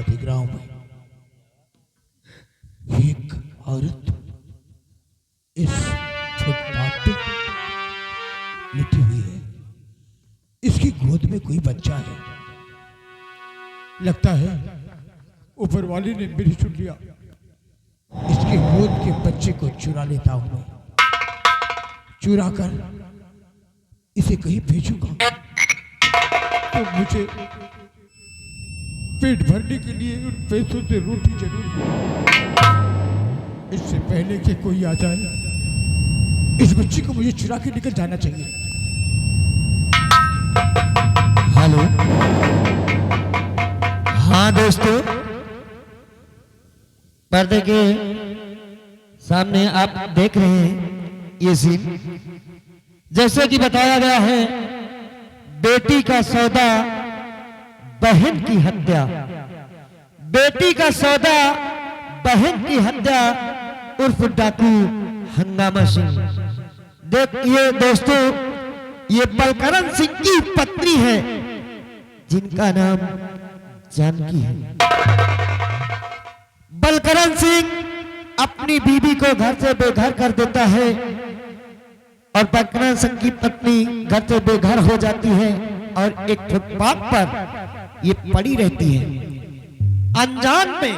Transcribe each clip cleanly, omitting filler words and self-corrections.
देख रहा हूं मैं, एक औरत इस फुटपाथ पे लेटी हुई है। इसकी गोद में कोई बच्चा है। लगता है ऊपर वाले ने मेरी सुन लिया। इसके गोद के बच्चे को चुरा लेता हूं मैं। चुरा कर इसे कहीं भेजूंगा तो मुझे पेट भरने के लिए उन पैसों से रोटी जरूर मिलेगी। इससे पहले कि कोई आ जाए, इस बच्ची को मुझे चुरा के निकल जाना चाहिए। हेलो, हाँ दोस्तों, पर्दे के सामने आप देख रहे हैं ये सीन। जैसे कि बताया गया है, बेटी का सौदा बहन की हत्या, बेटी का सौदा बहन की हत्या उर्फ डाकू हंगामा सिंह। देखिए दोस्तों, ये बलकरण सिंह की पत्नी है जिनका नाम जानकी है। बलकरण सिंह अपनी बीवी को घर से बेघर कर देता है और बलकरण सिंह की पत्नी घर से बेघर हो जाती है और एक फुटपाथ पर ये पड़ी रहती है। अनजान में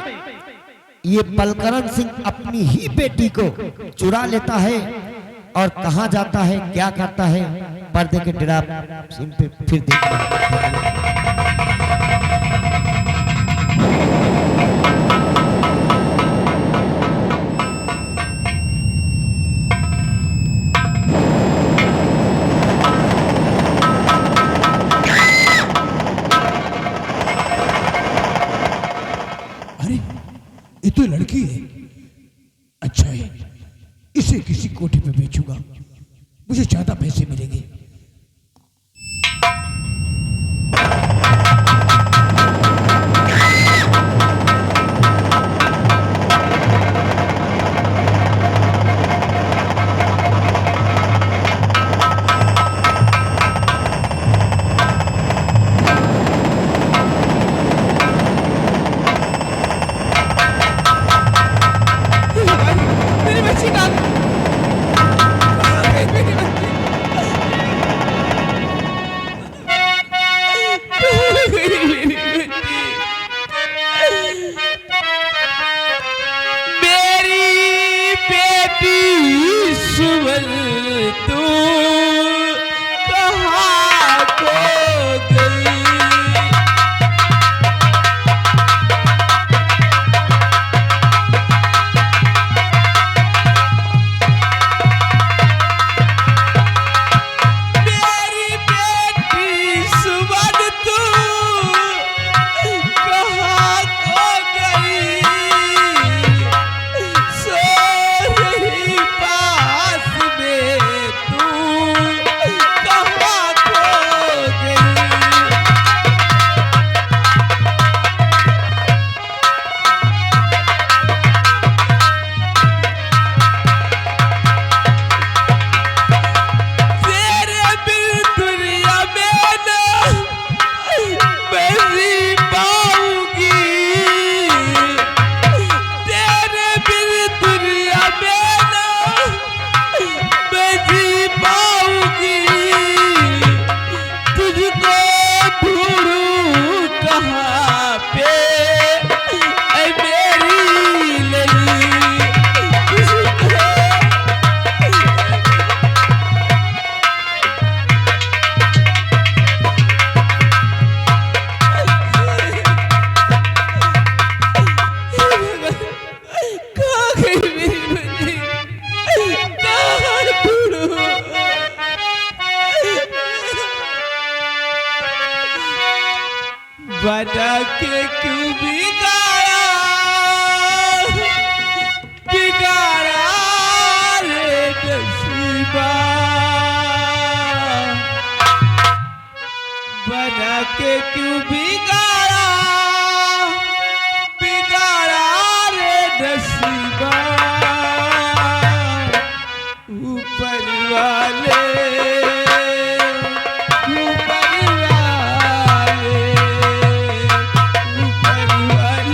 ये बलकरण सिंह अपनी ही बेटी को चुरा लेता है और कहां जाता है, क्या करता है, पर्दे के ड्राप सीन पे फिर देखते हैं। ये तो लड़की है। अच्छा है, इसे किसी कोठी पे बेचूंगा, मुझे ज्यादा पैसे मिलेंगे। बना के क्यों बिगाड़ा बिगाड़ा रे नसीबा, बना के क्यों बिगाड़ा बिगाड़ा रे नसीबा। ऊपर वाले ऊपर वाले ऊपर वाले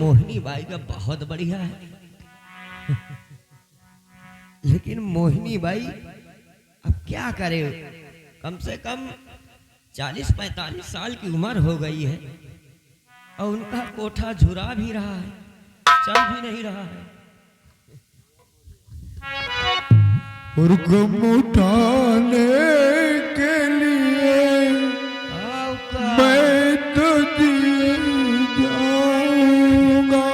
मोहिनी बाई का बहुत बढ़िया है। लेकिन मोहिनी बाई अब क्या करे, कम से कम 40-45 साल की उम्र हो गई है और उनका कोठा झुरा भी रहा है, चल भी नहीं रहा है। और गम उठाने के लिए मैं तो दिए जाऊंगा।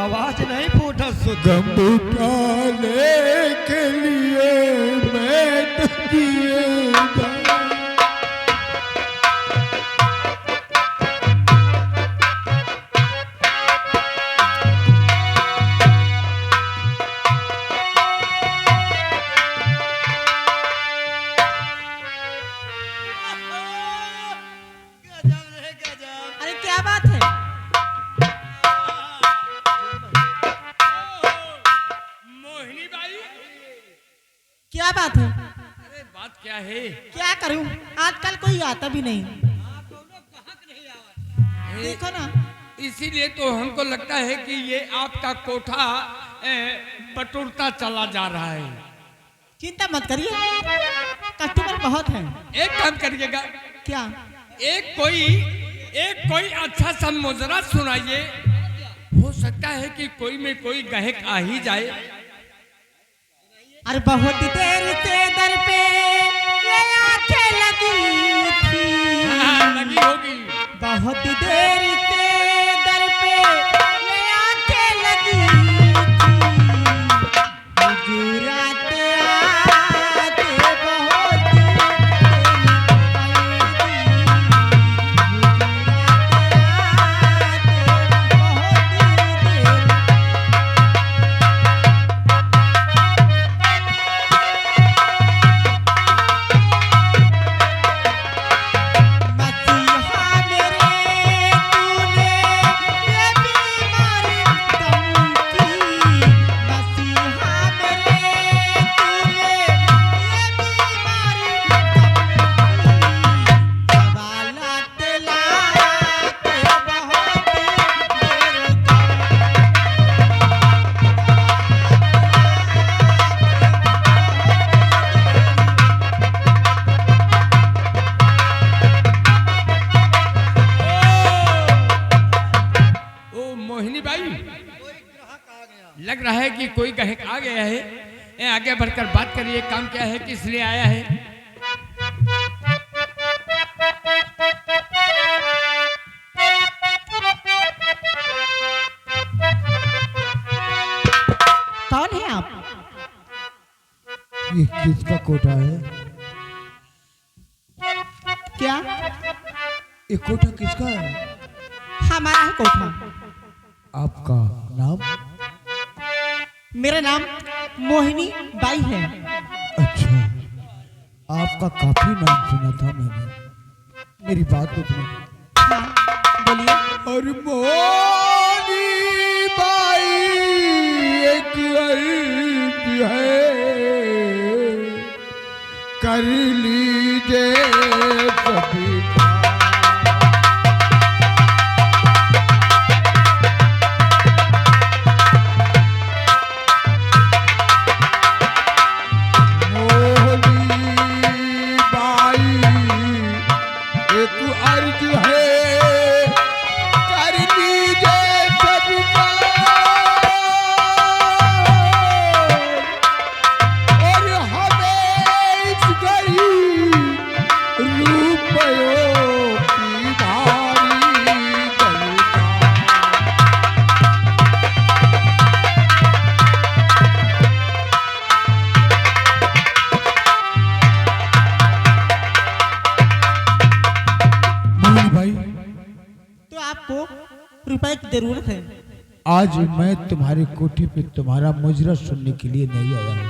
आवाज नहीं फूटा गम उठाने के लिए मैं तो दिए जाऊंगा। अरे क्या बात है? मोहिनी बाई, क्या बात है? अरे बात क्या है? क्या करूं, आजकल कोई आता भी नहीं। देखो ना, इसीलिए तो हमको लगता है कि ये आपका कोठा बटुरता चला जा रहा है। चिंता मत करिए, कस्टमर बहुत हैं। एक काम करिएगा, क्या? एक कोई अच्छा सा मुजरा सुनाइए, हो सकता है कि कोई में कोई गाहक आ ही जाए। अरे बहुत देर से दर पे ये आंखें लगी थी, लगी होगी। बहुत देर से दर पे ये आंखें लगी थी, मुजुराते आते बहुत देर लग रहा है कि कोई गाहक आ गया है। आगे बढ़कर बात करिए, काम क्या है, किस लिए आया है? कौन है आप? ये किसका कोठा है? क्या? ये कोठा किसका है? हमारा है कोठा। आपका नाम? मेरा नाम मोहिनी बाई है। अच्छा, आपका काफी नाम सुना था मैंने। मेरी बात तो सुनो। हाँ, बोलिए। और मोहिनी बाई एक अर्ज है, कर लीजिए कभी। रुपए की जरूरत है। आज मैं तुम्हारे कोठी पे तुम्हारा मुजरा सुनने के लिए नहीं आया हूं,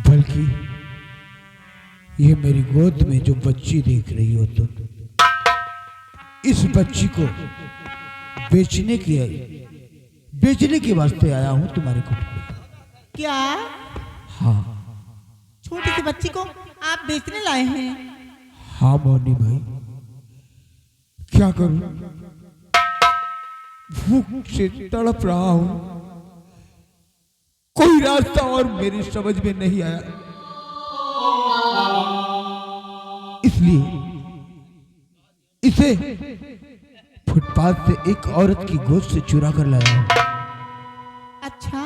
बल्कि ये मेरी गोद में जो बच्ची देख रही हो तुम, इस बच्ची को बेचने के वास्ते आया हूं तुम्हारे कोठी पे। क्या? हाँ। छोटी सी बच्ची को आप बेचने लाए हैं? हाँ मोनी भाई, क्या करूं? भूख से तड़प रहा हूं। कोई रास्ता और मेरी समझ में नहीं आया, इसलिए इसे फुटपाथ से एक औरत की गोद से चुरा कर लाया हूं। अच्छा,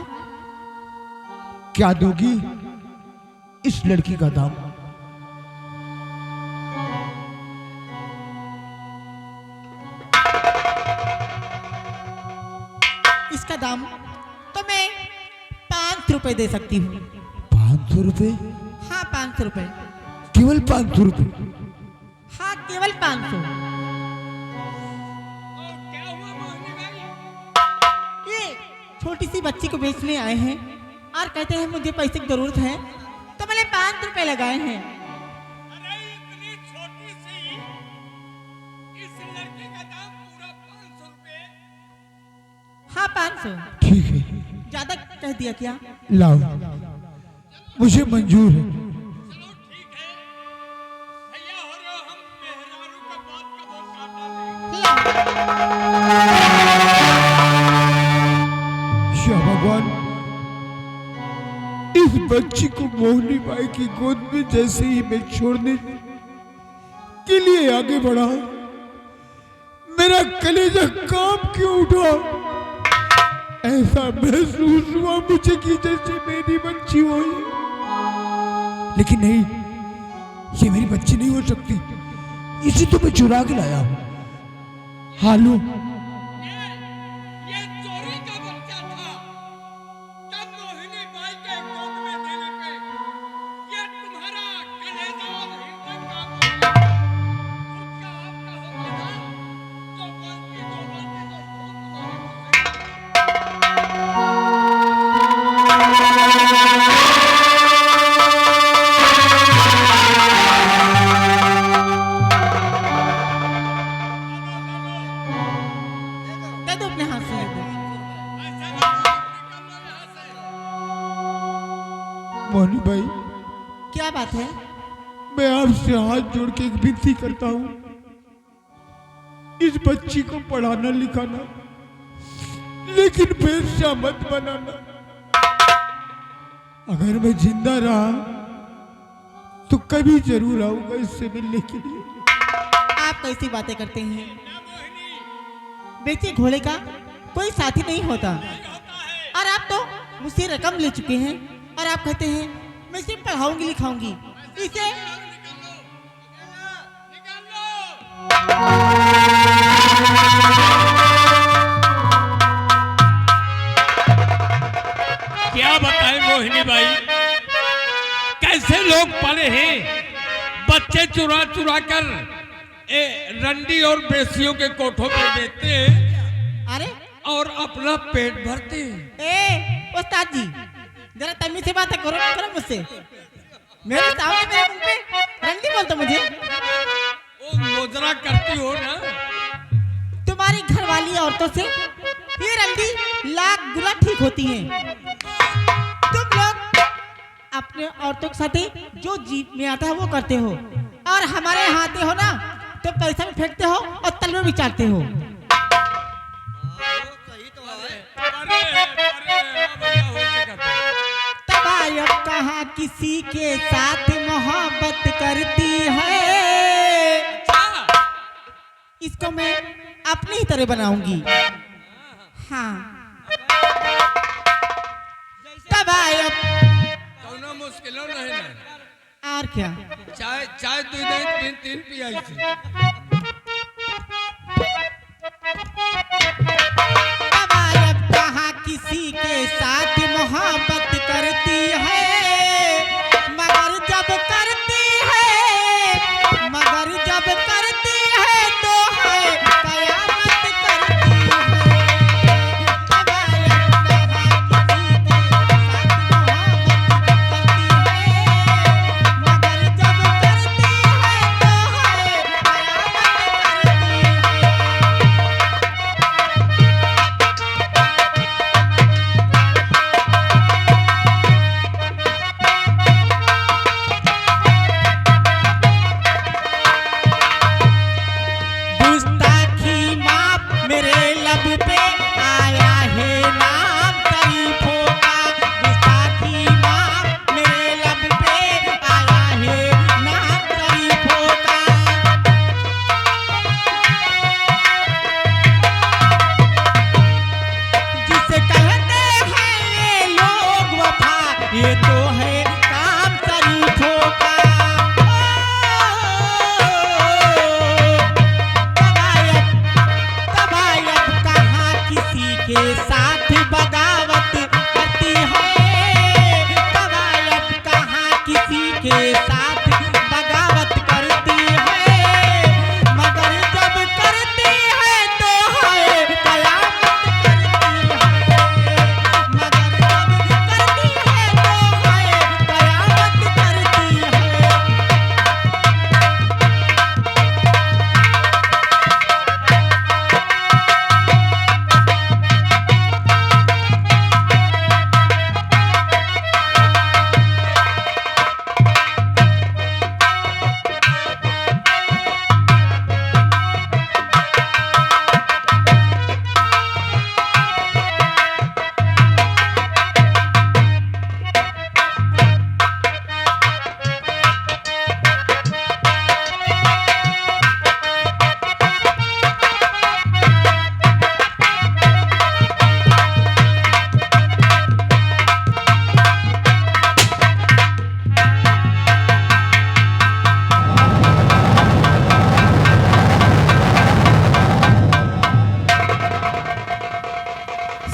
क्या दोगी इस लड़की का दाम? इसका दाम तो मैं 5 रुपए दे सकती हूँ। 500 रुपए? हाँ 500 रुपए। केवल 500 रुपए? हाँ केवल 500। क्या हुआ मोहिनी भाई? ये छोटी सी बच्ची को बेचने आए हैं और कहते हैं मुझे पैसे की जरूरत है, तो मैंने 5 रुपए लगाए हैं। अरे इतनी छोटी सी इस लड़की का दाम पूरा 500 रुपए? हाँ 500। ठीक है, ज्यादा कह दिया क्या? लाओ, मुझे मंजूर है। चलो ठीक है, भैया हो रहे हो, हम मेहरारू का बात का बोल काटा लेंगे। या भगवान, इस बच्ची को मोहिनी बाई की गोद में जैसे ही मैं छोड़ने के लिए आगे बढ़ा, मेरा कलेजा कांप के उठा। ऐसा महसूस हुआ मुझे कि जैसे मेरी बच्ची हो। लेकिन नहीं, ये मेरी बच्ची नहीं हो सकती, इसे तो मैं चुरा के लाया हूं। हालू, ये चोरी का बच्चा था। तब मोहिनी बाई के गोद में देने पे ये तुम्हारा कलेजा और हृदय कांप उठा। खुद का आपका होगा ना, तो गलती तो खून तुम्हारे मुंह से। दे दो अपने हाथ से, दे दो। ऐसा ना करो, निकल लो यहाँ से। मोहिनी बाई, क्या बात है? मैं आपसे हाथ जोड़ के एक विनती करता हूं, इस बच्ची को पढ़ाना लिखाना, लेकिन बेस्या मत बनाना। अगर मैं जिंदा रहा तो कभी जरूर आऊंगा इससे मिलने के लिए। आप कैसी बातें करते हैं? बेचे घोड़े का कोई साथी नहीं होता। और आप तो मुझसे रकम ले चुके हैं और आप कहते हैं मैं इसे पढ़ाऊंगी लिखाऊंगी। इसे क्या बताएं मोहिनी बाई, कैसे लोग पड़े हैं, बच्चे चुरा चुरा कर रंडी और बेसियों के कोठों पे बेचते हैं अरे और अपना पेट भरते हैं। ए उस्ताद जी, जरा तमीज से बात करो करो मुझसे। मेरे सामने मेरे मुंह पे रंडी बोलते मुझे। वो मोजरा करती हो ना। तुम्हारी घरवाली औरतों से ये रंडी लाख गुना ठीक होती हैं। तुम लोग अपने औरतों के साथ जो जीप में आता है वो करते हो, और हमारे यहाँ आते हो ना तो पैसा भी फेंकते हो और तलवे भी चाटते हो। तब आयब कहाँ किसी के साथ मोहब्बत करती है, इसको मैं अपनी ही तरह बनाऊंगी। हाँ तब आयब कौनो मुश्किलों नहीं ना। और क्या, चाय चाय दो दिन तीन तीन पियाई थी। तब आयब कहाँ किसी के साथ मोहब्बत करती है, मगर जब करती है, मगर जब करती है तो है कयामत करती है। तब आयब कहाँ किसी के साथ मोहब्बत करती है, मगर जब करती है तो है कयामत साथ बगावत करती है, कवायद कहाँ किसी के साथ बगावत करती है, मगर जब करती है तो है कयामत करती है, मगर जब करती है तो है कयामत करती है।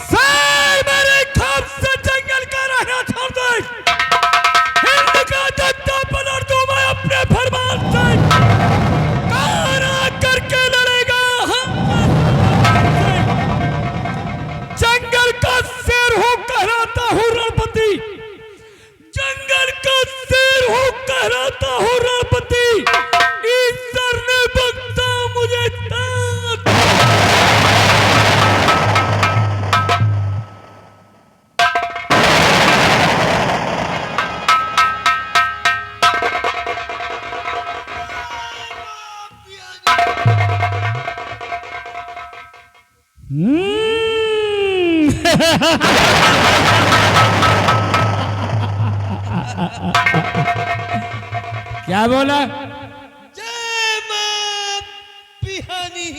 सर मेरे खौफ से जंगल का रहना छोड़ दे। हिंद का जत्था पलट दो मैं अपने फरमान से। कारा करके लड़ेगा जंगल का शेर हूँ कहलाता हूँ रणपति, जंगल का शेर हूँ कहलाता हूँ रणपति। ईश्वर ने बख्शा मुझे ताकत। क्या बोला? जय मां बिहानी।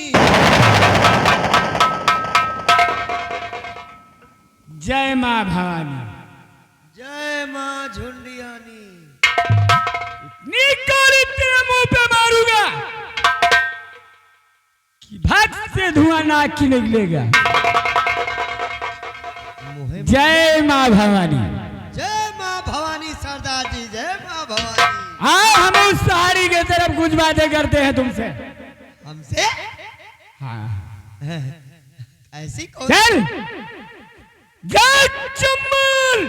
जय माँ भवानी। जय मां झुंडियानी। निकाली तेरे मुंह पे मारूंगा कि भाग से धुआं नाक की निकलेगा। मुहे जय माँ भवानी। जय मां भवानी सरदार जी, जय मां भवानी। हाँ हम उस सहारी के तरफ कुछ बातें करते हैं तुमसे। हमसे हाँ ऐसी कौन चल जा चम्बल।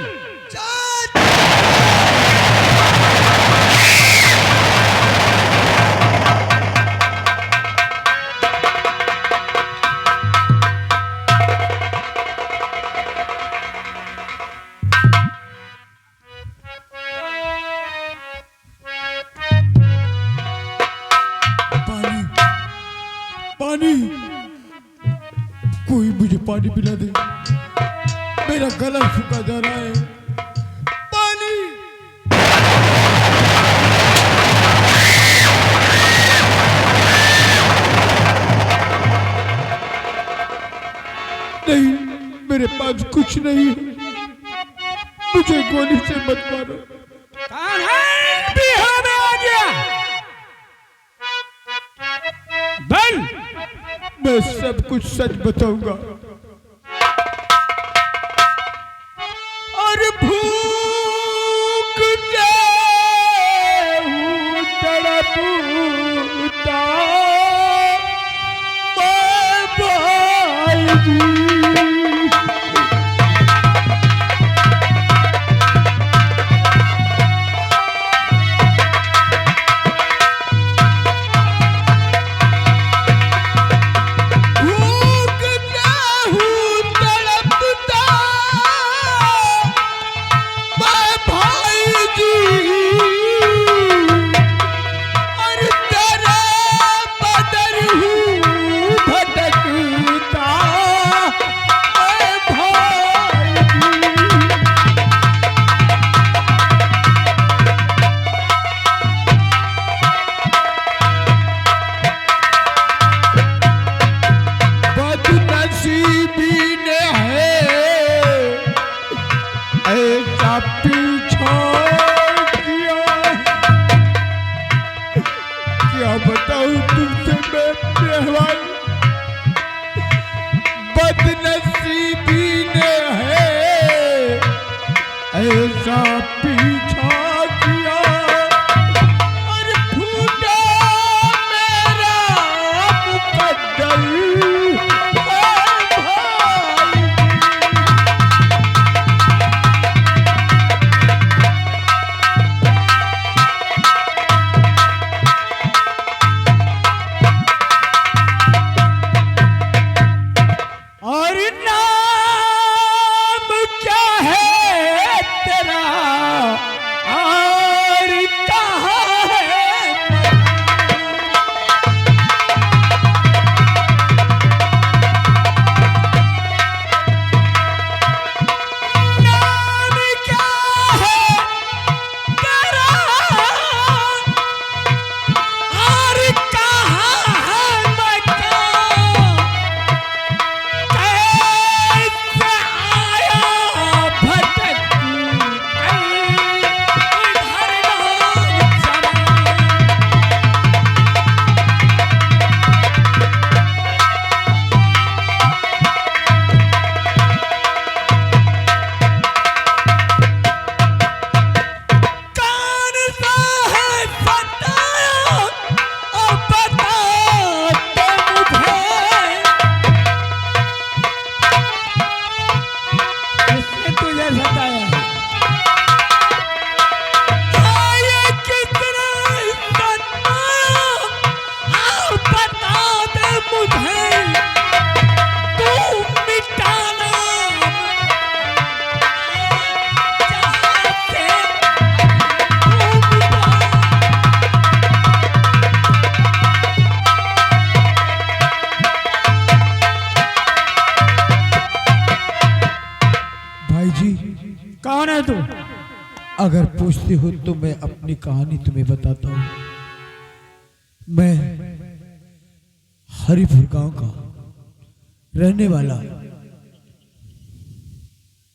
पानी, कोई मुझे पानी पिला दे, मेरा गला सूखा जा रहा है। पानी। नहीं, मेरे पास कुछ नहीं है, मुझे गोली से मत मारो। कौन है? बिहार में आ गया। बल मैं सब कुछ सच बताऊंगा और भूख तड़पता भूख कैसा पीछा किया और फूटा मेरा मुकद्दर भाई। और नाम क्या है तेरा और कहाँ है नाम क्या है तेरा और कहाँ है मकान कैसे आया भटक इधर नाम चला। कौन सा है सताया और बता दे मुझे किसने तुझे सताया हाँ, ये किसने सताया और बता दे मुझे तू मिटाना चाहते तू मिटा भाई जी कौन है तू? अगर पूछते हो तो मैं अपनी कहानी तुम्हें बताता हूँ। मैं हरिपुर गांव का रहने वाला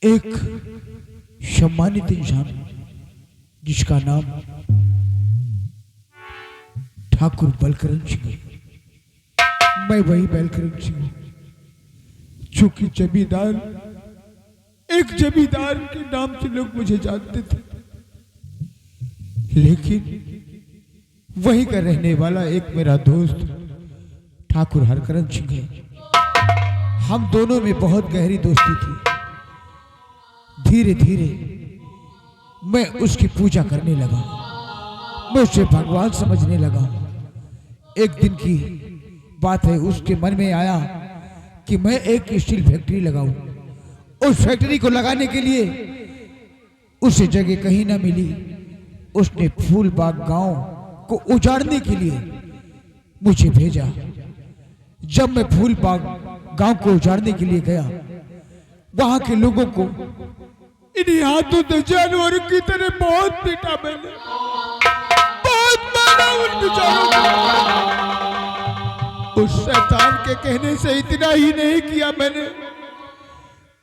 एक सम्मानित इंसान जिसका नाम ठाकुर बलकरण सिंह है। मैं वही बलकरण सिंह हूँ जो कि जमींदार एक जमींदार के नाम से लोग मुझे जानते थे, लेकिन वहीं का रहने वाला एक मेरा दोस्त ठाकुर हरकरण सिंह है। हम दोनों में बहुत गहरी दोस्ती थी। धीरे धीरे मैं उसकी पूजा करने लगा, मैं उसे भगवान समझने लगा। एक दिन की बात है, उसके मन में आया कि मैं एक स्टील फैक्ट्री लगाऊं। उस फैक्ट्री को लगाने के लिए उसे जगह कहीं ना मिली। उसने फूलबाग गांव को उजाड़ने के लिए मुझे भेजा। जब मैं फूलबाग गांव को उजाड़ने के लिए गया, वहां के लोगों को इन्हीं हाथों से जानवरों की तरह बहुत पीटा मैंने, बहुत मारा उन बेचारों को। उस शैतान के कहने से इतना ही नहीं किया मैंने,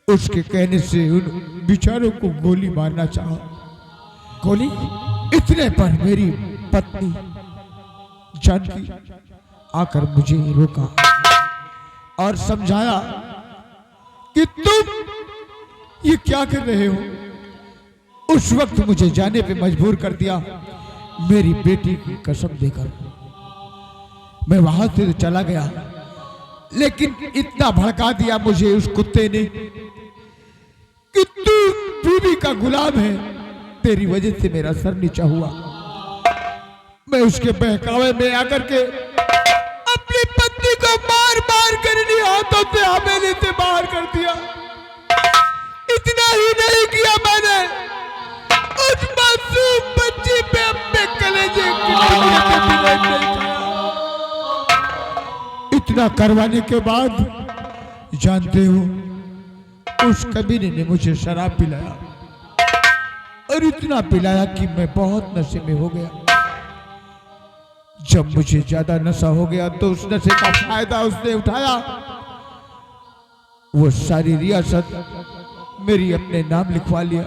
उसके कहने से उन बेचारों को गोली मारना चाहा। गोली इतने पर मेरी पत्नी जानकी आकर मुझे रोका और समझाया कि तुम ये क्या कर रहे हो। उस वक्त मुझे जाने पे मजबूर कर दिया, मेरी बेटी की कसम देकर। मैं वहां से चला गया, लेकिन इतना भड़का दिया मुझे उस कुत्ते ने कि तू बीवी का गुलाम है, तेरी वजह से मेरा सर नीचा हुआ। मैं उसके बहकावे में आकर के अपनी पत्नी को मार मार कर इन्हीं हाथों से हवेली से बाहर कर दिया। इतना ही नहीं किया, मैंने उस मासूम बच्ची पे अपने कलेजे की टुकड़े के बिना नहीं खाया। इतना करवाने के बाद जानते हो, उस कबीरे ने मुझे शराब पिलाया और इतना पिलाया कि मैं बहुत नशे में हो गया। जब मुझे ज्यादा नशा हो गया तो उस नशे का फायदा उसने उठाया। वो सारी रियासत मेरी अपने नाम लिखवा लिया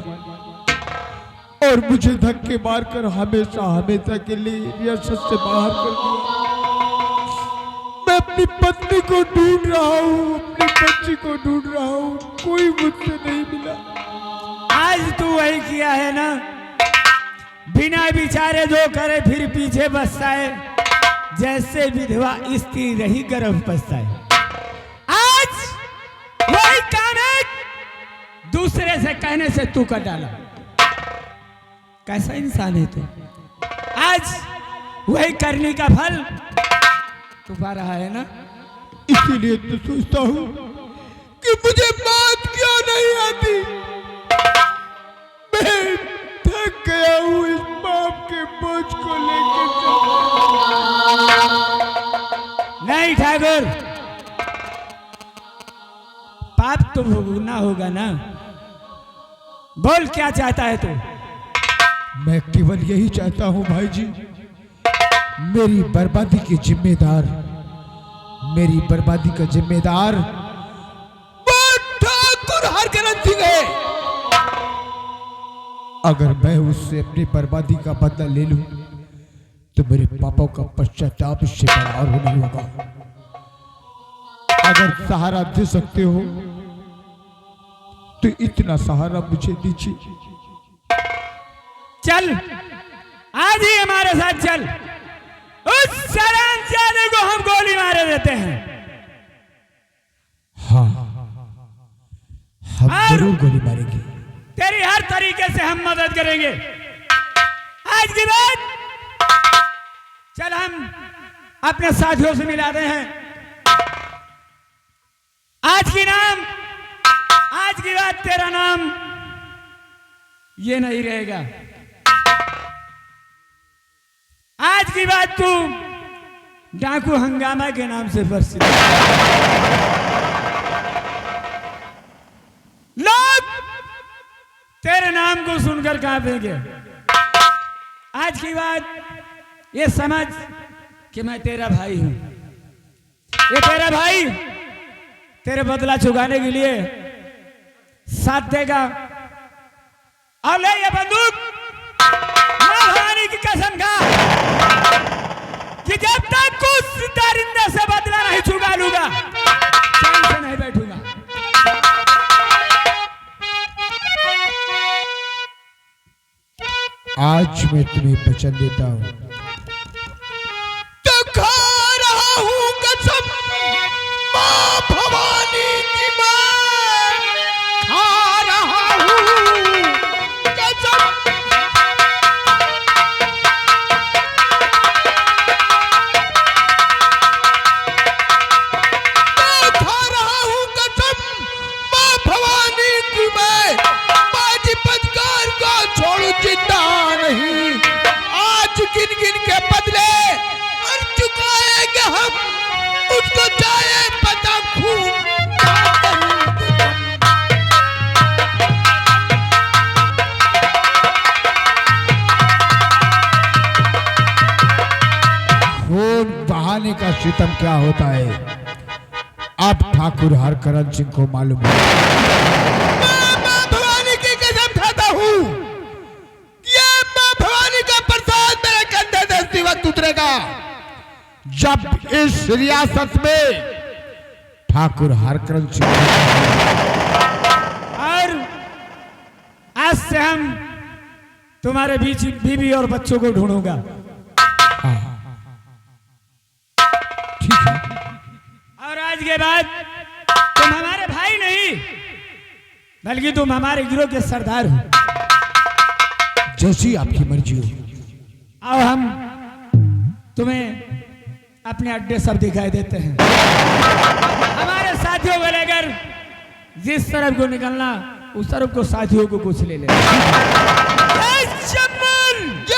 और मुझे धक्के मारकर हमेशा हमेशा के लिए रियासत से बाहर कर दिया। मैं अपनी पत्नी को ढूंढ रहा हूँ, अपनी बच्ची को ढूंढ रहा हूँ, कोई मुझसे नहीं मिला। आज आज तू वही किया है ना, बिना विचारे जो करे फिर पीछे बसता है, जैसे विधवा स्त्री रही गर्भ पछताए। आज वही काम है, दूसरे से कहने से तू कर डाला। कैसा इंसान है तू? आज वही करने का फल तू पा रहा है ना, इसीलिए तो सोचता हूं कि मुझे बात क्यों नहीं आती। मैं थक गया हूं इस पाप के बोझ को लेकर। नहीं ठाकुर, पाप तो भोगना होगा ना। बोल क्या चाहता है तू? मैं केवल यही चाहता हूं भाई जी, मेरी बर्बादी के जिम्मेदार, मेरी बर्बादी का जिम्मेदार वो ठाकुर हरकरन सिंह है। अगर मैं उससे अपनी बर्बादी का बदला ले लूं तो मेरे पापों का पश्चाताप इससे बड़ा और नहीं होगा। अगर सहारा दे सकते हो तो इतना सहारा मुझे दीजिए। चल, आज ही हमारे साथ चल, उस शराबजादे को हम गोली मारे देते हैं। हाँ, हम जरूर गोली मारेंगे, तेरी हर तरीके से हम मदद करेंगे। आज की बात चल हम अपने साथियों से मिलाते हैं। आज की बात तेरा नाम ये नहीं रहेगा। आज की बात तू डाकू हंगामा के नाम से प्रसिद्ध। लोग तेरे नाम को सुनकर कांपेंगे। आज की बात ये समझ कि मैं तेरा भाई हूं। ये तेरा भाई तेरे बदला चुकाने के लिए साथ देगा। और ले ये बंदूक, मां भवानी की कसम खा कि जब तक उस दरिंदे से बदला नहीं चुका लूंगा, चैन से नहीं बैठूंगा। आज मैं तुम्हें वचन देता हूं, तो खा रहा हूं कसम मां भवानी की। मैं खा रहा हूं कसम। खा रहा हूं कसम मां भवानी की। मैं बाजी पदकार को छोड़ू जिंदा नहीं। आज गिन गिन के बदले और चुकाएंगे हम उसको, चाहे पता खून। खून बहाने का सितम क्या होता है, अब ठाकुर हरकरन सिंह को मालूम है। मैं मां भवानी की कसम खाता हूं, ये मां भवानी का प्रसाद मेरे कंधे से उसी वक्त उतरेगा जब इस रियासत में ठाकुर हरकरन सिंह। और आज से हम तुम्हारे बीच बीवी और बच्चों को ढूंढूंगा। ठीक है। और आज के बाद तुम हमारे भाई नहीं, बल्कि तुम हमारे गिरोह के सरदार हो। जैसी आपकी मर्जी हो। आओ हम तुम्हें अपने अड्डे सब दिखाई देते हैं। हमारे साथियों को लेकर जिस तरफ को निकलना, उस तरफ को साथियों को कुछ ले लेना। जय